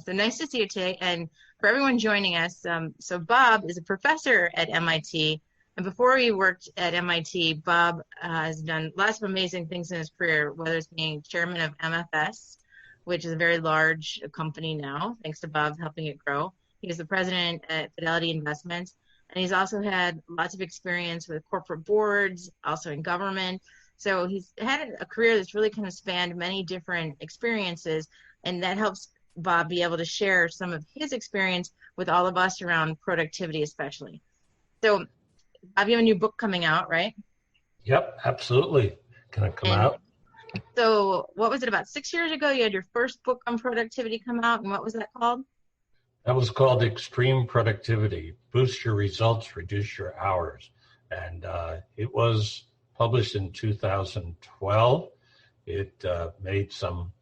So nice to see you today. And for everyone joining us, so Bob is a professor at MIT. And before he worked at MIT, Bob has done lots of amazing things in his career, whether it's being chairman of MFS, which is a very large company now, thanks to Bob helping it grow. He was the president at Fidelity Investments. And he's also had lots of experience with corporate boards, also in government. So he's had a career that's really kind of spanned many different experiences, and that helps Bob be able to share some of his experience with all of us around productivity especially. So Bob, you have a new book coming out, right? Yep, absolutely. Can it come out? So what was it, about 6 years ago you had your first book on productivity come out, and what was that called? That was called Extreme Productivity, Boost Your Results, Reduce Your Hours. And it was published in 2012. It made some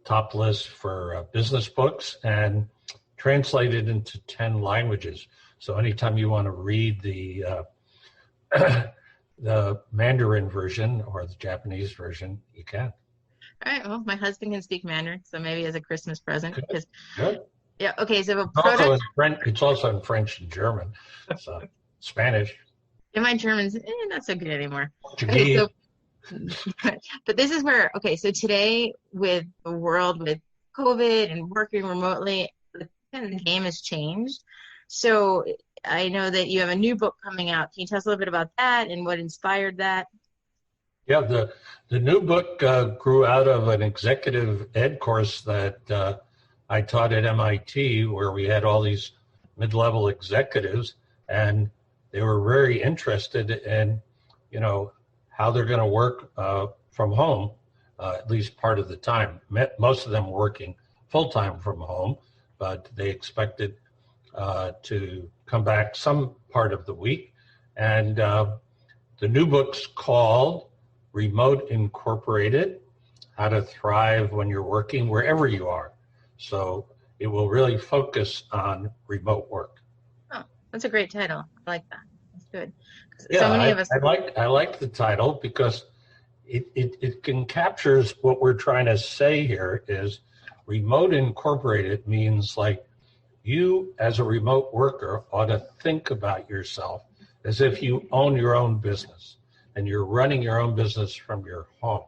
top lists for business books and translated into 10 languages. So anytime you want to read the the Mandarin version or the Japanese version, you can. All right. Well, my husband can speak Mandarin, so maybe as a Christmas present. Good. Yeah. Okay. So it's also in French and German, so Spanish. And my German's not so good anymore. Okay, so, but this is where, okay, so today with the world with COVID and working remotely, the game has changed. So I know that you have a new book coming out. Can you tell us a little bit about that and what inspired that? Yeah, the new book grew out of an executive ed course that I taught at MIT, where we had all these mid-level executives, and they were very interested in, how they're going to work from home, at least part of the time. Most of them working full-time from home, but they expected to come back some part of the week. And the new book's called Remote Incorporated, How to Thrive When You're Working Wherever You Are. So it will really focus on remote work. Oh, that's a great title. I like that. That's good. Yeah, so many of us. I like the title because it can captures what we're trying to say here is remote incorporated means like you as a remote worker ought to think about yourself as if you own your own business and you're running your own business from your home.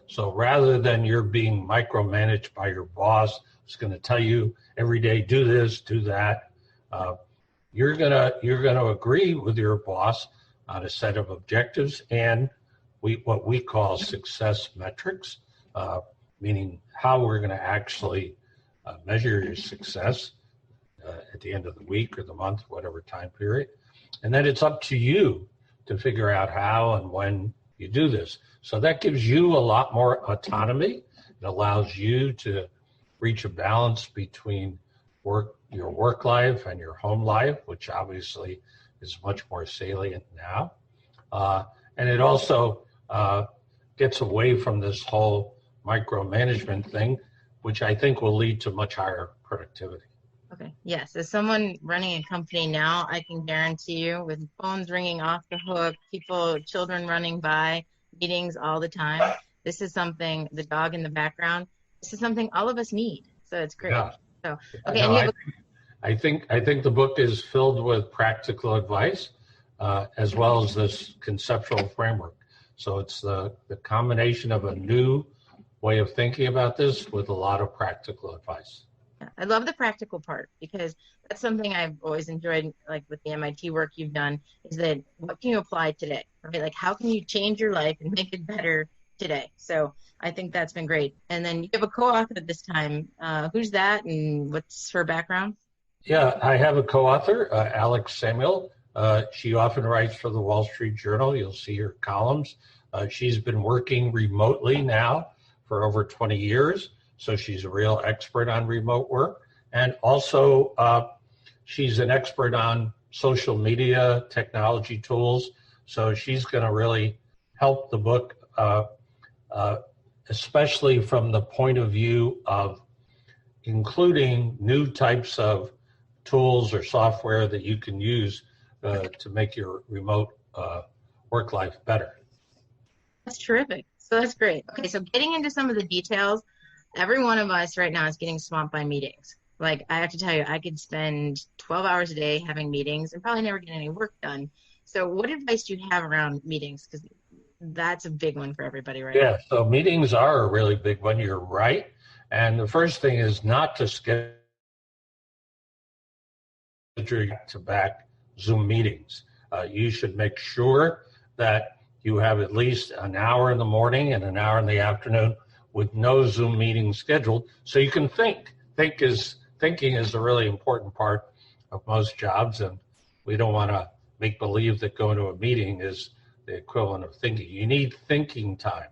So rather than you're being micromanaged by your boss, who's going to tell you every day, do this, do that, you're gonna agree with your boss on a set of objectives and what we call success metrics, meaning how we're going to actually measure your success at the end of the week or the month, whatever time period. And then it's up to you to figure out how and when you do this. So that gives you a lot more autonomy. It allows you to reach a balance between your work life and your home life, which obviously is much more salient now. And it also gets away from this whole micromanagement thing, which I think will lead to much higher productivity. Okay. Yes. As someone running a company now, I can guarantee you, with phones ringing off the hook, children running by, meetings all the time, this is something, the dog in the background, this is something all of us need. So it's great. Yeah. So, okay. And I think the book is filled with practical advice, as well as this conceptual framework. So it's the combination of a new way of thinking about this with a lot of practical advice. I love the practical part because that's something I've always enjoyed, like with the MIT work you've done, is that what can you apply today, right? Like how can you change your life and make it better today? So I think that's been great. And then you have a co-author this time. Who's that and what's her background? Yeah, I have a co-author, Alex Samuel. She often writes for the Wall Street Journal. You'll see her columns. She's been working remotely now for over 20 years. So she's a real expert on remote work. And also, she's an expert on social media, technology tools. So she's going to really help the book, especially from the point of view of including new types of tools or software that you can use to make your remote work life better. That's terrific. So that's great. Okay, so getting into some of the details, every one of us right now is getting swamped by meetings. Like, I have to tell you, I could spend 12 hours a day having meetings and probably never get any work done. So what advice do you have around meetings? Because that's a big one for everybody right now. Yeah, so meetings are a really big one. You're right. And the first thing is not to schedule to back Zoom meetings. You should make sure that you have at least an hour in the morning and an hour in the afternoon with no Zoom meetings scheduled so you can think. Thinking is a really important part of most jobs, and we don't want to make believe that going to a meeting is the equivalent of thinking. You need thinking time.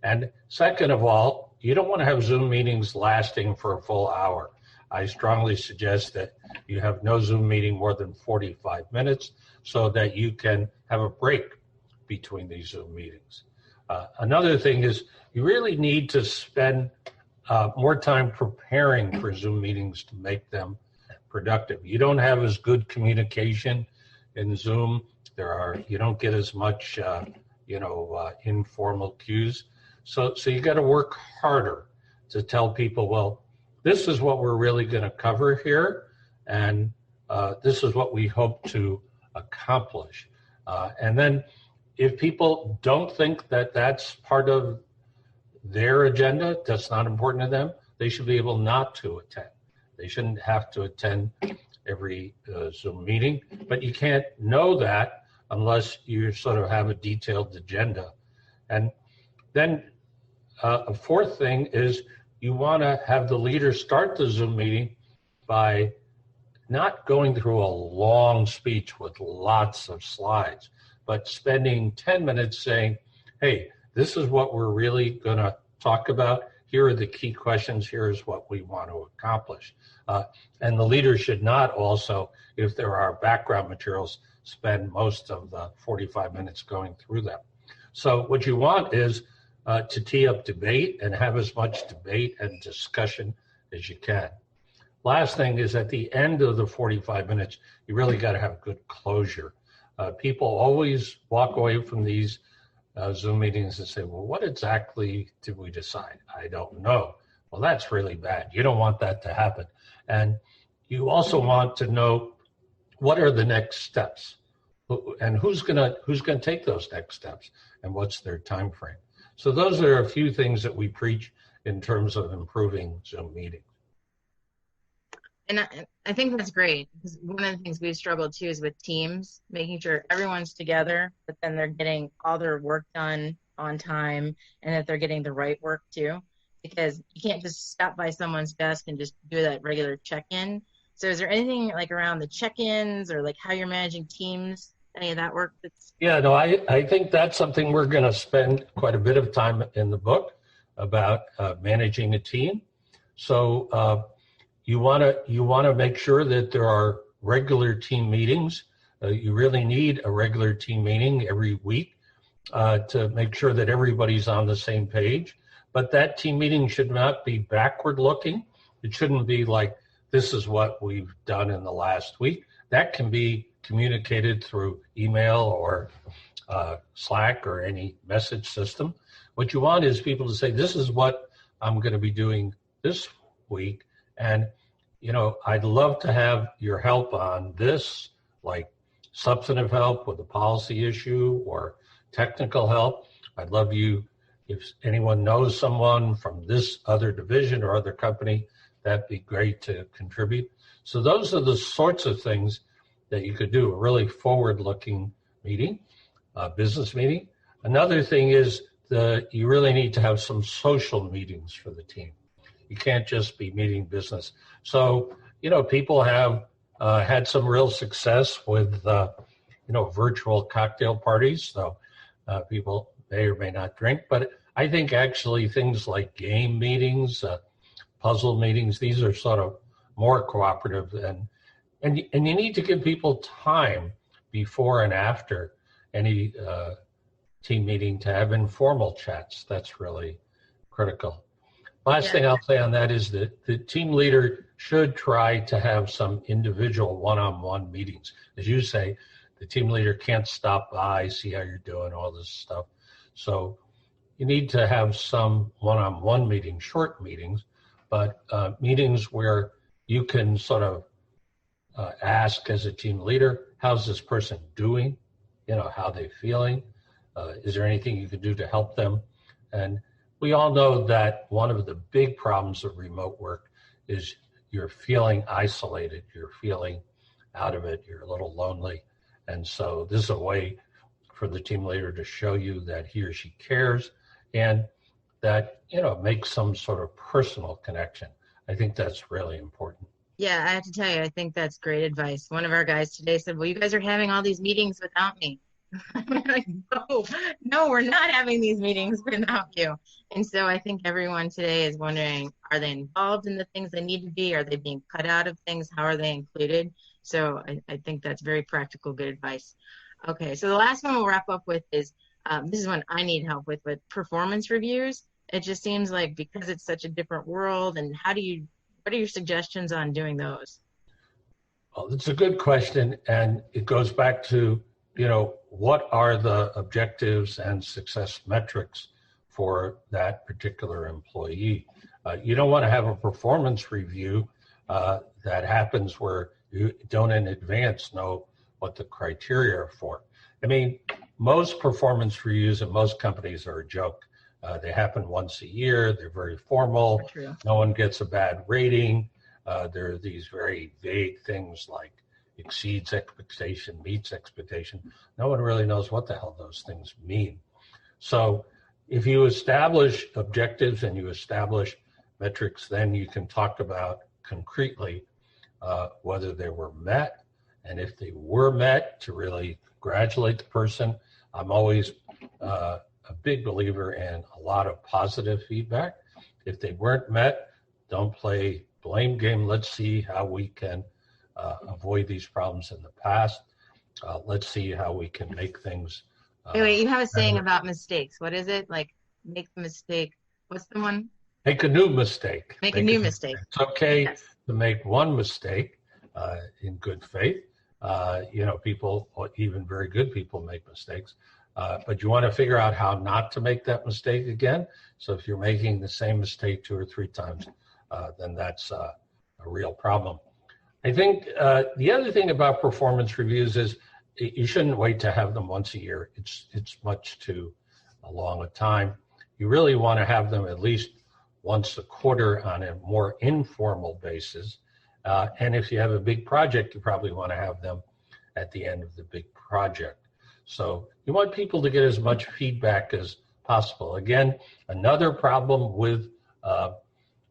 And second of all, you don't want to have Zoom meetings lasting for a full hour. I strongly suggest that you have no Zoom meeting more than 45 minutes so that you can have a break between these Zoom meetings. Another thing is you really need to spend more time preparing for Zoom meetings to make them productive. You don't have as good communication in Zoom. You don't get as much, informal cues. So you got to work harder to tell people, well, this is what we're really going to cover here, and this is what we hope to accomplish. And then if people don't think that that's part of their agenda, that's not important to them, they should be able not to attend. They shouldn't have to attend every Zoom meeting, but you can't know that unless you sort of have a detailed agenda. And then a fourth thing is you want to have the leader start the Zoom meeting by not going through a long speech with lots of slides, but spending 10 minutes saying, hey, this is what we're really going to talk about. Here are the key questions. Here's what we want to accomplish. And the leader should not also, if there are background materials, spend most of the 45 minutes going through them. So what you want is to tee up debate and have as much debate and discussion as you can. Last thing is at the end of the 45 minutes, you really got to have good closure. People always walk away from these Zoom meetings and say, well, what exactly did we decide? I don't know. Well, that's really bad. You don't want that to happen. And you also want to know what are the next steps and who's gonna take those next steps and what's their time frame. So those are a few things that we preach in terms of improving Zoom meetings. And I think that's great, because one of the things we've struggled too is with teams, making sure everyone's together, but then they're getting all their work done on time and that they're getting the right work too, because you can't just stop by someone's desk and just do that regular check-in. So is there anything like around the check-ins or like how you're managing teams, any of that work? Yeah, no, I think that's something we're going to spend quite a bit of time in the book about managing a team. So you want to make sure that there are regular team meetings. You really need a regular team meeting every week to make sure that everybody's on the same page. But that team meeting should not be backward looking. It shouldn't be like, this is what we've done in the last week. That can be communicated through email or Slack or any message system. What you want is people to say, this is what I'm going to be doing this week. And, I'd love to have your help on this, like substantive help with a policy issue or technical help. I'd love you, if anyone knows someone from this other division or other company, that'd be great to contribute. So those are the sorts of things that you could do, a really forward-looking meeting, a business meeting. Another thing is you really need to have some social meetings for the team. You can't just be meeting business. So, people have had some real success with, virtual cocktail parties. So people may or may not drink, but I think actually things like game meetings, puzzle meetings, these are sort of more cooperative and you need to give people time before and after any team meeting to have informal chats. That's really critical. Last thing I'll say on that is that the team leader should try to have some individual one-on-one meetings. As you say, the team leader can't stop by, see how you're doing, all this stuff. So you need to have some one-on-one meetings, short meetings, but meetings where you can sort of ask as a team leader, how's this person doing? How they feeling? Is there anything you can do to help them? And we all know that one of the big problems of remote work is you're feeling isolated, you're feeling out of it, you're a little lonely. And so this is a way for the team leader to show you that he or she cares and that, make some sort of personal connection. I think that's really important. Yeah, I have to tell you, I think that's great advice. One of our guys today said, well, you guys are having all these meetings without me. I'm like, no, we're not having these meetings without you. And so I think everyone today is wondering, are they involved in the things they need to be? Are they being cut out of things? How are they included? So I think that's very practical, good advice. Okay, so the last one we'll wrap up with is, this is one I need help with, but performance reviews. It just seems like because it's such a different world, and what are your suggestions on doing those? Well, it's a good question, and it goes back to, what are the objectives and success metrics for that particular employee? You don't want to have a performance review that happens where you don't in advance know what the criteria are for. I mean, most performance reviews in most companies are a joke. They happen once a year. They're very formal. True. No one gets a bad rating. There are these very vague things like exceeds expectation, meets expectation. No one really knows what the hell those things mean. So if you establish objectives and you establish metrics, then you can talk about concretely whether they were met, and if they were met, to really congratulate the person. I'm always a big believer in a lot of positive feedback. If they weren't met, don't play blame game. Let's see how we can avoid these problems in the past. Let's see how we can make things. Wait, you have a saying about mistakes. What is it? Like, make the mistake. What's the one? Make a new mistake. Make a new mistake. It's okay Yes. to make one mistake in good faith. People, even very good people, make mistakes. But you want to figure out how not to make that mistake again. So if you're making the same mistake 2 or 3 times, then that's a real problem. I think the other thing about performance reviews is you shouldn't wait to have them once a year. It's much too long a time. You really want to have them at least once a quarter on a more informal basis. And if you have a big project, you probably want to have them at the end of the big project. So you want people to get as much feedback as possible. Again, another problem with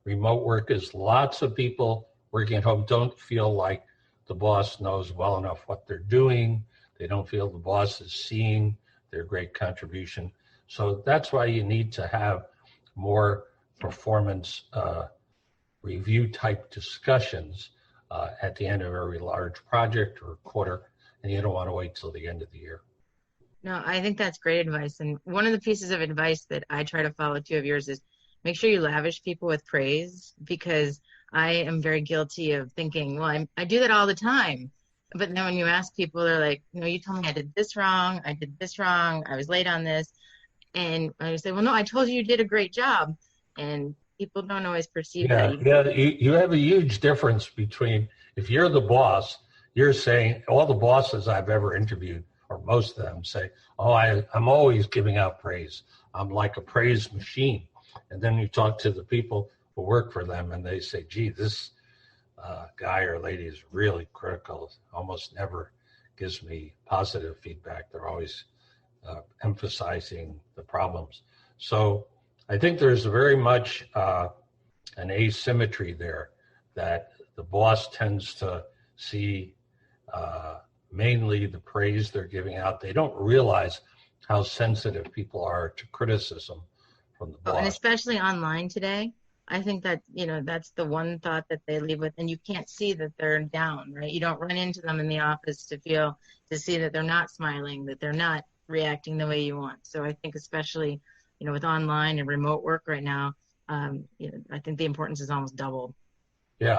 remote work is lots of people working at home don't feel like the boss knows well enough what they're doing. They don't feel the boss is seeing their great contribution. So that's why you need to have more performance review type discussions at the end of every large project or quarter, and you don't want to wait till the end of the year. No, I think that's great advice. And one of the pieces of advice that I try to follow too of yours is make sure you lavish people with praise, because I am very guilty of thinking, well, I do that all the time. But then when you ask people, they're like, no, you told me I did this wrong. I did this wrong. I was late on this. And I say, well, no, I told you did a great job. And people don't always perceive that. You have a huge difference between, if you're the boss, you're saying, all the bosses I've ever interviewed, or most of them, say, oh, I'm always giving out praise. I'm like a praise machine. And then you talk to the people who work for them and they say, gee, this guy or lady is really critical, almost never gives me positive feedback. They're always emphasizing the problems. So I think there's very much an asymmetry there, that the boss tends to see mainly the praise they're giving out. They don't realize how sensitive people are to criticism from the boss. And especially online today, I think that, that's the one thought that they leave with, and you can't see that they're down, right? You don't run into them in the office to see that they're not smiling, that they're not reacting the way you want. So I think especially, with online and remote work right now, I think the importance is almost doubled.